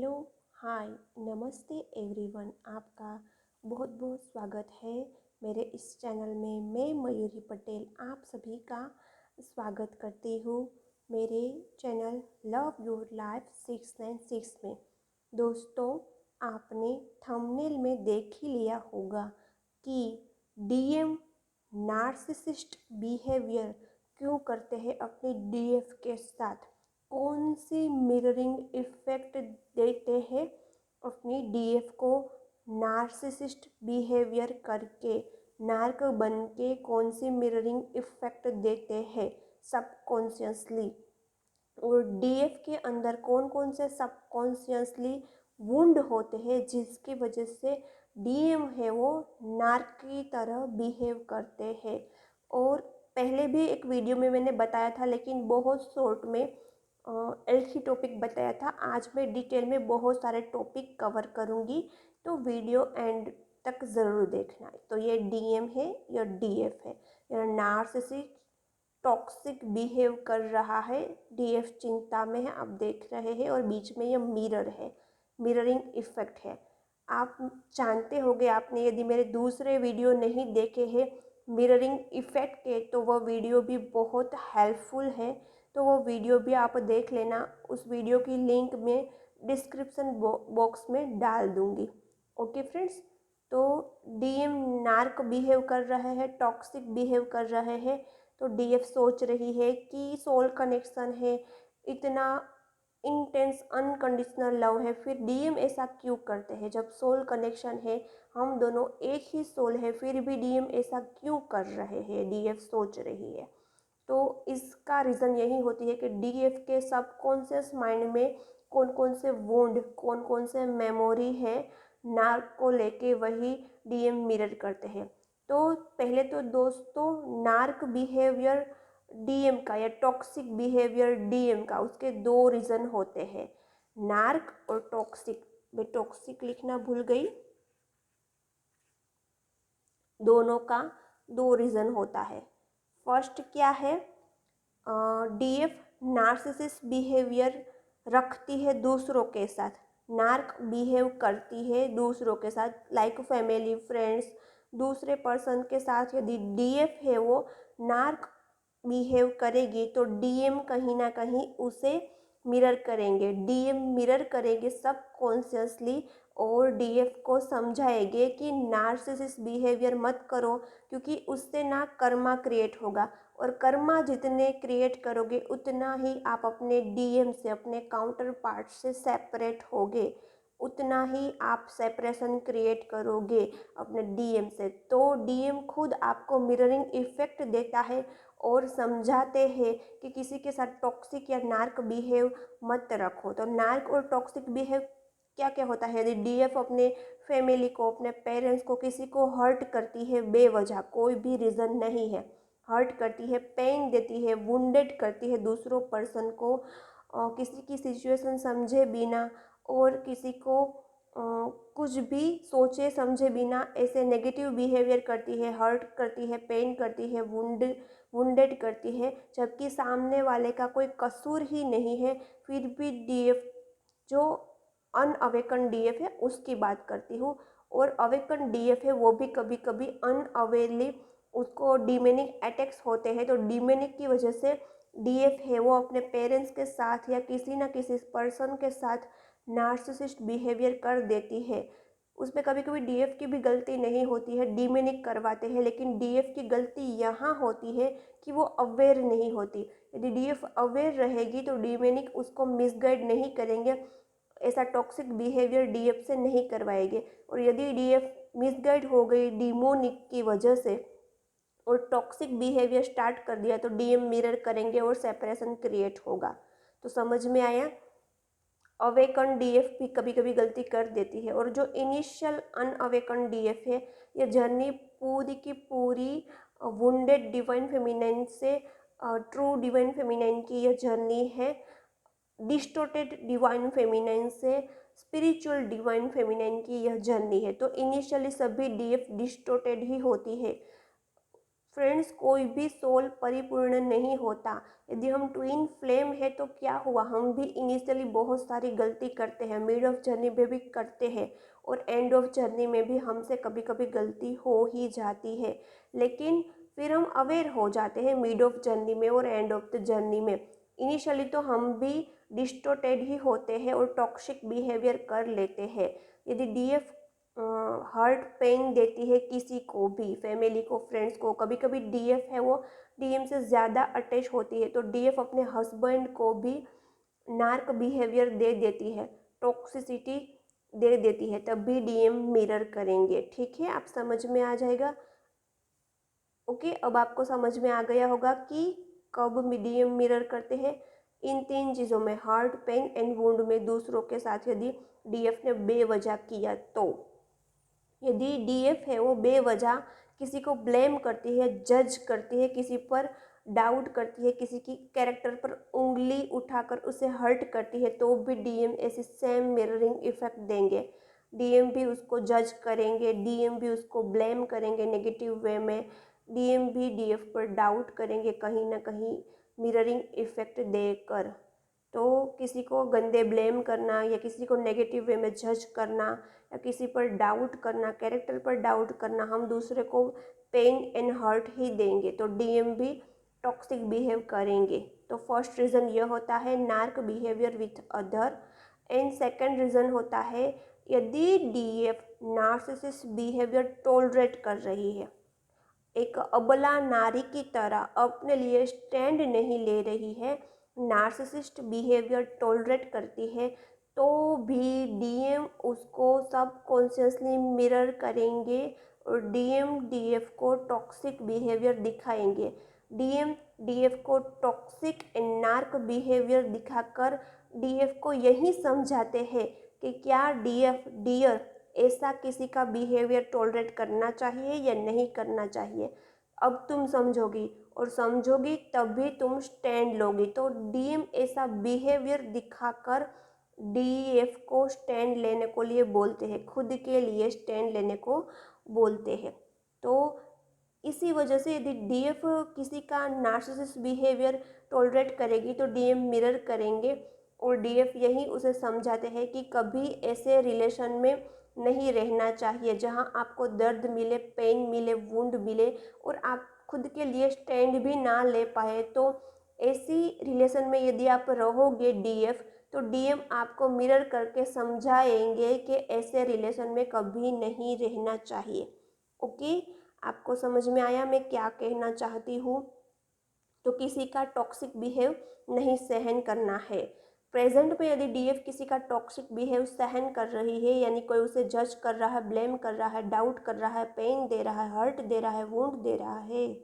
Hello, हाय, नमस्ते everyone. आपका बहुत बहुत स्वागत है मेरे इस चैनल में। मैं मयूरी पटेल आप सभी का स्वागत करती हूँ मेरे चैनल लव योर लाइफ 696 में। दोस्तों, आपने थंबनेल में देख ही लिया होगा कि डीएम नार्सिसिस्ट बिहेवियर क्यों करते हैं अपने डीएफ के साथ, कौन सी मिररिंग इफेक्ट देते हैं अपनी डीएफ को नार्सिसिस्ट बिहेवियर करके, नार्क बन के कौन सी मिररिंग इफेक्ट देते हैं सबकॉन्शियसली, और डीएफ के अंदर कौन कौन से सबकॉन्शियसली वुंड होते हैं जिसकी वजह से डीएम है वो नार्क की तरह बिहेव करते हैं। और पहले भी एक वीडियो में मैंने बताया था, लेकिन बहुत शॉर्ट में एक ही टॉपिक बताया था। आज मैं डिटेल में बहुत सारे टॉपिक कवर करूँगी, तो वीडियो एंड तक ज़रूर देखना है। तो ये डीएम है या डीएफ है, या नार्सिसिस्ट टॉक्सिक बिहेव कर रहा है, डीएफ चिंता में है, आप देख रहे हैं। और बीच में ये मिरर है, मिररिंग इफेक्ट है। आप जानते होंगे, आपने यदि मेरे दूसरे वीडियो नहीं देखे हैं मिररिंग इफेक्ट के, तो वो वीडियो भी बहुत हेल्पफुल है, तो वो वीडियो भी आप देख लेना। उस वीडियो की लिंक मैं डिस्क्रिप्शन बॉक्स में डाल दूँगी। ओके फ्रेंड्स, तो डीएम नार्क बिहेव कर रहे हैं, टॉक्सिक बिहेव कर रहे हैं, तो डीएफ सोच रही है कि सोल कनेक्शन है, इतना इंटेंस अनकंडीशनल लव है, फिर डीएम ऐसा क्यों करते हैं? जब सोल कनेक्शन है, हम दोनों एक ही सोल है, फिर भी डीएम ऐसा क्यों कर रहे हैं? डीएफ सोच रही है। तो इसका रीज़न यही होती है कि डीएफ के सबकॉन्शियस माइंड में कौन कौन से वुंड, कौन कौन से मेमोरी है नार्क को लेके, वही डीएम मिरर करते हैं। तो पहले तो दोस्तों, नार्क बिहेवियर डीएम का या टॉक्सिक बिहेवियर डीएम का, उसके दो रीज़न होते हैं, नार्क और टॉक्सिक। मैं टॉक्सिक लिखना भूल गई। दोनों का दो रीज़न होता है। फर्स्ट क्या है, डीएफ नार्सिसिस्ट बिहेवियर रखती है दूसरों के साथ, नार्क बिहेव करती है दूसरों के साथ, लाइक फैमिली, फ्रेंड्स, दूसरे पर्सन के साथ। यदि डीएफ है वो नार्क बिहेव करेगी, तो डीएम कहीं ना कहीं उसे मिरर करेंगे, डीएम मिरर करेंगे सब कॉन्शियसली, और डीएफ को समझाएंगे कि नार्सिसिस्ट बिहेवियर मत करो, क्योंकि उससे ना कर्मा क्रिएट होगा, और कर्मा जितने क्रिएट करोगे उतना ही आप अपने डीएम से, अपने काउंटर पार्ट से सेपरेट होगे, उतना ही आप सेपरेशन क्रिएट करोगे अपने डीएम से। तो डीएम खुद आपको मिररिंग इफेक्ट देता है और समझाते हैं कि किसी के साथ टॉक्सिक या नार्क बिहेव मत रखो। तो नार्क और टॉक्सिक बिहेव क्या क्या होता है? यदि डीएफ अपने फैमिली को, अपने पेरेंट्स को, किसी को हर्ट करती है बेवजह, कोई भी रीज़न नहीं है, हर्ट करती है, पेन देती है, वुंडेड करती है दूसरों पर्सन को, किसी की सिचुएशन समझे बिना, और किसी को कुछ भी सोचे समझे बिना ऐसे नेगेटिव बिहेवियर करती है, हर्ट करती है, पेन करती है, वुंडेड करती है, जबकि सामने वाले का कोई कसूर ही नहीं है, फिर भी डीएफ, जो अनअवेकन डीएफ है उसकी बात करती हूँ, और अवेकन डीएफ है वो भी कभी कभी अनअवेयरली उसको डीमेनिक अटैक्स होते हैं, तो डीमेनिक की वजह से डीएफ है वो अपने पेरेंट्स के साथ या किसी न किसी पर्सन के साथ नार्सिसिस्ट बिहेवियर कर देती है। उसमें कभी कभी डीएफ की भी गलती नहीं होती है, डीमेनिक करवाते हैं, लेकिन डीएफ की गलती यहाँ होती है कि वो अवेयर नहीं होती। यदि डीएफ अवेयर रहेगी तो डीमेनिक उसको मिसगाइड नहीं करेंगे, ऐसा टॉक्सिक बिहेवियर डीएफ से नहीं करवाएंगे। और यदि डीएफ मिसगाइड हो गई डीमोनिक की वजह से और टॉक्सिक बिहेवियर स्टार्ट कर दिया, तो डीएम मिरर करेंगे और सेपरेशन क्रिएट होगा। तो समझ में आया? अवेकन डीएफ भी कभी कभी गलती कर देती है, और जो इनिशियल अनअवेकन डीएफ है, ये जर्नी पूरी की पूरी वुंडेड डिवाइन फेमिनाइन से ट्रू डिवाइन फेमिनाइन की यह जर्नी है, डिस्टोर्टेड डिवाइन फेमिनाइन से स्पिरिचुअल डिवाइन फेमिनाइन की यह जर्नी है। तो इनिशियली सभी डीएफ डिस्टोर्टेड ही होती है, फ्रेंड्स, कोई भी सोल परिपूर्ण नहीं होता। यदि हम ट्विन फ्लेम है तो क्या हुआ, हम भी इनिशियली बहुत सारी गलती करते हैं, मिड ऑफ जर्नी में भी करते हैं और एंड ऑफ जर्नी में भी हमसे कभी कभी गलती हो ही जाती है, लेकिन फिर हम अवेयर हो जाते हैं मिड ऑफ जर्नी में और एंड ऑफ द जर्नी में। इनिशियली तो हम भी डिस्टोर्टेड ही होते हैं और टॉक्सिक बिहेवियर कर लेते हैं। यदि डीएफ हर्ट पेन देती है किसी को भी, फैमिली को, फ्रेंड्स को, कभी कभी डीएफ है वो डीएम से ज़्यादा अटैच होती है तो डीएफ अपने हस्बैंड को भी नार्क बिहेवियर दे देती है, टॉक्सिसिटी दे देती है, तब भी डीएम मिरर करेंगे। ठीक है, आप समझ में आ जाएगा। ओके, अब आपको समझ में आ गया होगा कि कब डीएम मिरर करते हैं। इन 3 चीज़ों में, हार्ट पेन एंड वुंड में, दूसरों के साथ यदि डीएफ ने बेवजह किया तो। यदि डीएफ है वो बेवजह किसी को ब्लेम करती है, जज करती है, किसी पर डाउट करती है, किसी की कैरेक्टर पर उंगली उठाकर उसे हर्ट करती है, तो भी डीएम ऐसे सेम मिररिंग इफेक्ट देंगे। डीएम भी उसको जज करेंगे, डीएम भी उसको ब्लेम करेंगे नेगेटिव वे में, डीएम भी डीएफ पर डाउट करेंगे कहीं ना कहीं मिररिंग इफेक्ट देकर। तो किसी को गंदे ब्लेम करना या किसी को नेगेटिव वे में जज करना या किसी पर डाउट करना, कैरेक्टर पर डाउट करना, हम दूसरे को पेन एंड हर्ट ही देंगे, तो डीएम भी टॉक्सिक बिहेव करेंगे। तो फर्स्ट रीज़न यह होता है नार्क behaviour with other. And second reason होता है यदि डीएफ नार्सिसिस्ट बिहेवियर टॉलरेट कर रही है, एक अबला नारी की तरह अपने लिए स्टैंड नहीं ले रही है, नार्सिसिस्ट बिहेवियर टॉलरेट करती है, तो भी डीएम उसको सबकॉन्शियसली मिरर करेंगे और डीएम डीएफ को टॉक्सिक बिहेवियर दिखाएंगे। डीएम डीएफ को टॉक्सिक एंड नार्क बिहेवियर दिखाकर डीएफ को यही समझाते हैं कि क्या डीएफ डियर ऐसा किसी का बिहेवियर टॉलरेट करना चाहिए या नहीं करना चाहिए। अब तुम समझोगी और समझोगी तभी तुम स्टैंड लोगी। तो डीएम ऐसा बिहेवियर दिखाकर डीएफ को स्टैंड लेने को लिए बोलते हैं, खुद के लिए स्टैंड लेने को बोलते हैं। तो इसी वजह से यदि डीएफ किसी का नार्सिसिस्ट बिहेवियर टॉलरेट करेगी तो डीएम मिरर करेंगे और डीएफ यही उसे समझाते हैं कि कभी ऐसे रिलेशन में नहीं रहना चाहिए जहां आपको दर्द मिले, पेन मिले, वुंड मिले और आप खुद के लिए स्टैंड भी ना ले पाए। तो ऐसी रिलेशन में यदि आप रहोगे डीएफ, तो डीएम आपको मिरर करके समझाएंगे कि ऐसे रिलेशन में कभी नहीं रहना चाहिए। ओके, आपको समझ में आया मैं क्या कहना चाहती हूँ। तो किसी का टॉक्सिक बिहेव नहीं सहन करना है। प्रेजेंट में यदि डीएफ किसी का टॉक्सिक बिहेव सहन कर रही है, यानी कोई उसे जज कर रहा है, ब्लेम कर रहा है, डाउट कर रहा है, पेन दे रहा है, हर्ट दे रहा है, वुंड दे रहा है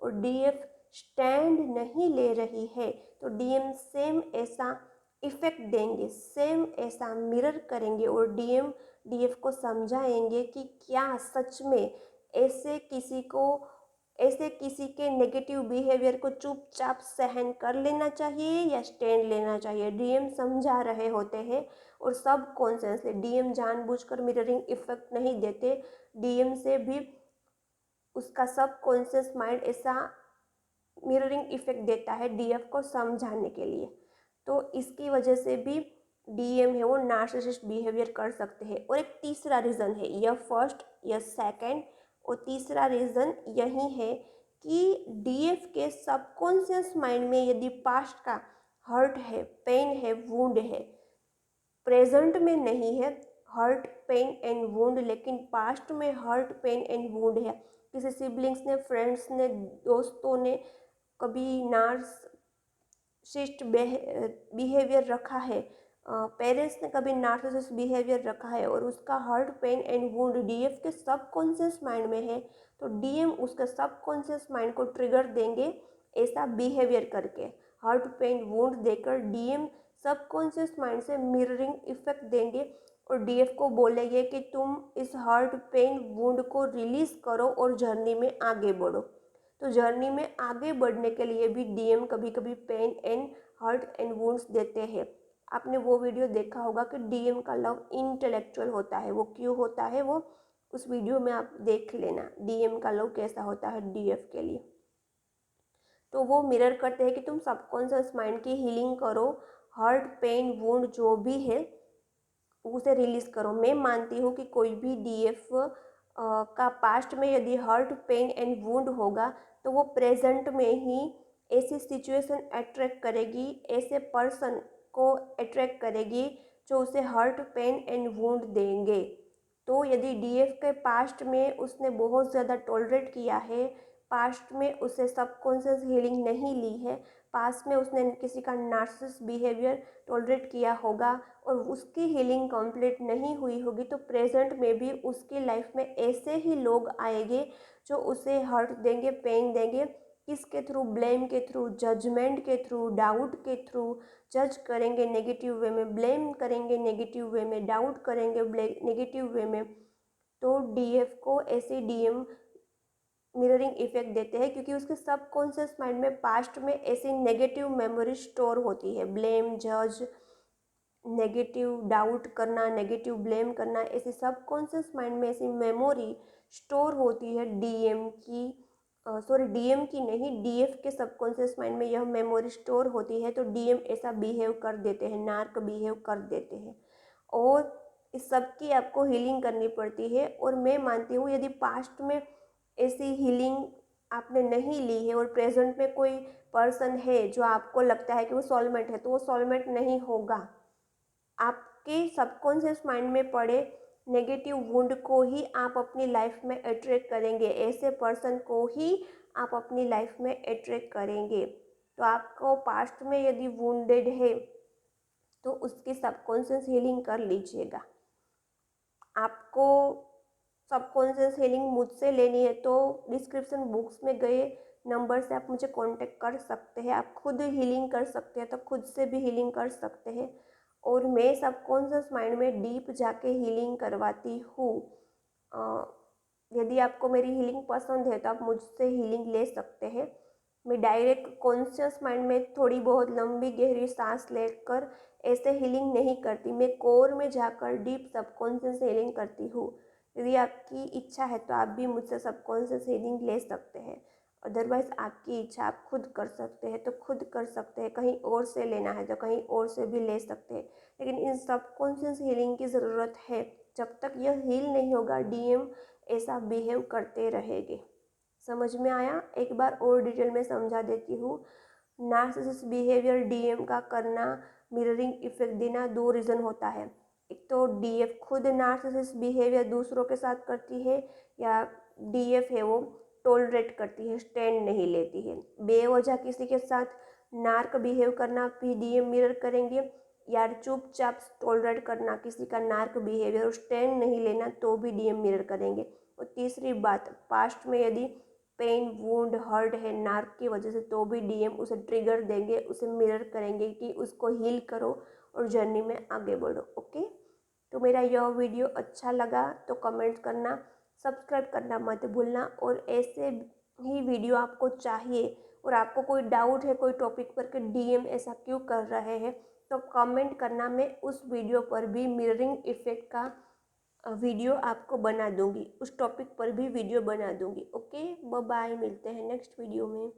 और डीएफ स्टैंड नहीं ले रही है, तो डीएम सेम ऐसा इफेक्ट देंगे, सेम ऐसा मिरर करेंगे और डीएम डीएफ को समझाएंगे कि क्या सच में ऐसे किसी के नेगेटिव बिहेवियर को चुपचाप सहन कर लेना चाहिए या स्टैंड लेना चाहिए। डीएम समझा रहे होते हैं और सब कॉन्शियसली, डीएम जानबूझकर मिररिंग इफेक्ट नहीं देते, डीएम से भी उसका सब कॉन्शियस माइंड ऐसा मिररिंग इफेक्ट देता है डीएफ को समझाने के लिए। तो इसकी वजह से भी डीएम है वो नार्सिसिस्ट बिहेवियर कर सकते हैं। और एक तीसरा रीज़न है, यह फर्स्ट या सेकंड, और तीसरा रीज़न यही है कि डीएफ के सबकॉन्शियस माइंड में यदि पास्ट का हर्ट है, पेन है, वुंड है, प्रेजेंट में नहीं है हर्ट, पेन एंड वुंड, लेकिन पास्ट में हर्ट, पेन एंड वुंड है, किसी सिबलिंग्स ने, फ्रेंड्स ने, दोस्तों ने कभी नार्सिसिस्ट बिहेवियर रखा है, पेरेंट्स ने कभी नार्सिसिस्ट बिहेवियर रखा है और उसका hurt, pain and wound DF के सबकॉन्शियस माइंड में है, तो डीएम उसके सबकॉन्शियस माइंड को ट्रिगर देंगे ऐसा बिहेवियर करके, हर्ट, पेन, वुंड देकर डीएम सबकॉन्शियस माइंड से मिररिंग इफेक्ट देंगे और डीएफ को बोलेंगे कि तुम इस हर्ट, पेन, वुंड को रिलीज करो और जर्नी में आगे बढ़ो। तो जर्नी में आगे बढ़ने के लिए भी डीएम कभी कभी pain and hurt and wounds देते हैं। आपने वो वीडियो देखा होगा कि डीएम का लव इंटेलेक्चुअल होता है। वो क्यों होता है? वो उस वीडियो में आप देख लेना डीएम का लोग कैसा होता है डीएफ के लिए। तो वो मिरर करते हैं कि तुम सबकॉन्शियस माइंड की हीलिंग करो, हर्ट पेन वुंड जो भी है उसे रिलीज करो। मैं मानती हूँ कि कोई भी डीएफ का पास्ट में यदि हर्ट पेन एंड वुंड होगा तो वो प्रेजेंट में ही ऐसी सिचुएशन अट्रैक्ट करेगी, ऐसे पर्सन को अट्रैक्ट करेगी जो उसे हर्ट पेन एंड वुंड देंगे। तो यदि डीएफ के पास्ट में उसने बहुत ज़्यादा टॉलरेट किया है, पास्ट में उसे सबकॉन्शियस हीलिंग नहीं ली है, पास्ट में उसने किसी का नार्सिसिस्ट बिहेवियर टॉलरेट किया होगा और उसकी हीलिंग कंप्लीट नहीं हुई होगी, तो प्रेजेंट में भी उसकी लाइफ में ऐसे ही लोग आएंगे जो उसे हर्ट देंगे, पेन देंगे। किसके थ्रू? ब्लेम के थ्रू, जजमेंट के थ्रू, डाउट के थ्रू। जज करेंगे नेगेटिव वे में, ब्लेम करेंगे नेगेटिव वे में, डाउट करेंगे नेगेटिव वे में। तो डीएफ को ऐसे डीएम मिररिंग इफेक्ट देते हैं क्योंकि उसके सबकॉन्शियस माइंड में पास्ट में ऐसी नेगेटिव मेमोरी स्टोर होती है। ब्लेम, जज, नेगेटिव डाउट करना, नेगेटिव ब्लेम करना, ऐसी सबकॉन्शियस माइंड में ऐसी मेमोरी स्टोर होती है डीएम की, सॉरी डीएम की नहीं, डीएफ के सबकॉन्शियस माइंड में यह मेमोरी स्टोर होती है। तो डीएम ऐसा बिहेव कर देते हैं, नार्क बिहेव कर देते हैं और इस सब की आपको हीलिंग करनी पड़ती है। और मैं मानती हूँ यदि पास्ट में ऐसी हीलिंग आपने नहीं ली है और प्रेजेंट में कोई पर्सन है जो आपको लगता है कि वो सोलमेट है, तो वो सोलमेट नहीं होगा। आपके सबकॉन्शियस माइंड में पड़े नेगेटिव वुंड को ही आप अपनी लाइफ में अट्रैक्ट करेंगे, ऐसे पर्सन को ही आप अपनी लाइफ में अट्रैक्ट करेंगे। तो आपको पास्ट में यदि वुंडेड है तो उसकी सबकॉन्शियस हीलिंग कर लीजिएगा। आपको सबकॉन्शियस हीलिंग मुझसे लेनी है तो डिस्क्रिप्शन बॉक्स में गए नंबर से आप मुझे कांटेक्ट कर सकते हैं। आप खुद हीलिंग कर सकते हैं तो खुद से भी हीलिंग कर सकते हैं और मैं सबकॉन्शियस माइंड में डीप जाके हीलिंग करवाती हूँ। यदि आपको मेरी हीलिंग पसंद है तो आप मुझसे हीलिंग ले सकते हैं। मैं डायरेक्ट कॉन्शियस माइंड में थोड़ी बहुत लंबी गहरी सांस लेकर ऐसे हीलिंग नहीं करती, मैं कोर में जाकर डीप सबकॉन्शियस हीलिंग करती हूँ। यदि आपकी इच्छा है तो आप भी मुझसे सबकॉन्शियस हीलिंग ले सकते हैं, अदरवाइज़ आपकी इच्छा, आप खुद कर सकते हैं तो खुद कर सकते हैं, कहीं और से लेना है तो कहीं और से भी ले सकते हैं। लेकिन इन सबकॉन्शियस हीलिंग की ज़रूरत है, जब तक यह हील नहीं होगा डीएम ऐसा बिहेव करते रहेंगे। समझ में आया? एक बार और डिटेल में समझा देती हूँ। नार्सिसिस्ट बिहेवियर डीएम का करना, मिररिंग इफेक्ट देना, दो रीज़न होता है। एक तो डीएफ खुद नार्सिसिस्ट बिहेवियर दूसरों के साथ करती है, या डीएफ है वो टॉलरेट करती है, स्टैंड नहीं लेती है। बेवजह किसी के साथ नार्क बिहेव करना भी डीएम मिरर करेंगे, या चुपचाप टॉलरेट करना किसी का नार्क बिहेवियर और स्टैंड नहीं लेना तो भी डीएम मिरर करेंगे। और तीसरी बात, पास्ट में यदि पेन वुंड हर्ट है नार्क की वजह से तो भी डीएम उसे ट्रिगर देंगे, उसे मिरर करेंगे कि उसको हील करो और जर्नी में आगे बढ़ो। ओके, तो मेरा यह वीडियो अच्छा लगा तो कमेंट करना, सब्सक्राइब करना मत भूलना। और ऐसे ही वीडियो आपको चाहिए और आपको कोई डाउट है कोई टॉपिक पर कि डीएम ऐसा क्यों कर रहे हैं, तो कमेंट करना। मैं उस वीडियो पर भी मिररिंग इफेक्ट का वीडियो आपको बना दूंगी, उस टॉपिक पर भी वीडियो बना दूंगी। ओके, बाय बाय, मिलते हैं नेक्स्ट वीडियो में।